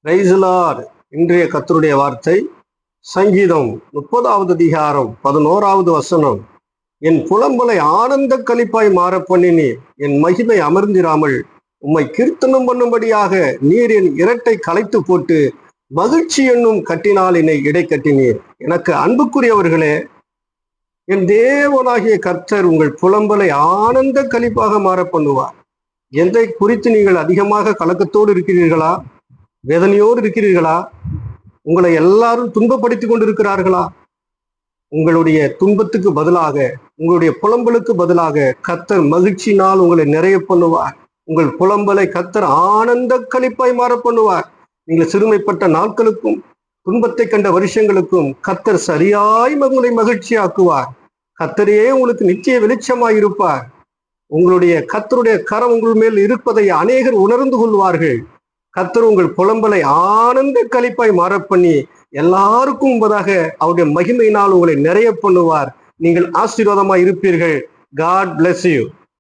Praise the Lord. இன்றைய கர்த்தருடைய வார்த்தை சங்கீதம் 30வது அதிகாரம் 11வது வசனம். என் புலம்பலை ஆனந்த களிப்பாய் மாற பண்ணினீர், என் மகிமை அமர்ந்திராமல் உம்மை கீர்த்தனம் பண்ணும்படியாக நீர் என் இரட்டை களைத்து போட்டு மகிழ்ச்சி என்னும் கட்டினாலினை இடை கட்டினீர். எனக்கு அன்புக்குரியவர்களே, என் தேவனாகிய கர்த்தர் உங்கள் புலம்பலை ஆனந்த களிப்பாக மாற பண்ணுவார். எதை குறித்து நீங்கள் அதிகமாக கலக்கத்தோடு இருக்கிறீர்களா? வேதனையோடு இருக்கிறீர்களா? உங்களை எல்லாரும் துன்பப்படுத்தி கொண்டிருக்கிறார்களா? உங்களுடைய துன்பத்துக்கு பதிலாக, உங்களுடைய புலம்பலுக்கு பதிலாக கர்த்தர் மகிழ்ச்சியினால் உங்களை நிறைய பண்ணுவார். உங்கள் புலம்பலை கர்த்தர் ஆனந்த களிப்பாய் மாற பண்ணுவார். நீங்கள் சிறுமைப்பட்ட நாட்களுக்கும் துன்பத்தை கண்ட வருஷங்களுக்கும் கர்த்தர் சரியாய் உங்களை மகிழ்ச்சியாக்குவார். கர்த்தரே உங்களுக்கு நிச்சய வெளிச்சமாய் இருப்பார். உங்களுடைய கர்த்தருடைய கரம் உங்கள் மேல் இருப்பதை அநேகர் உணர்ந்து கொள்வார்கள். கர்த்தர் உங்கள் புலம்பலை ஆனந்த களிப்பாய் மாற பண்ணி எல்லாருக்கும் முன்பதாக அவருடைய மகிமையினால் உங்களை நிறைய பண்ணுவார். நீங்கள் ஆசீர்வாதமாய் இருப்பீர்கள். God bless you.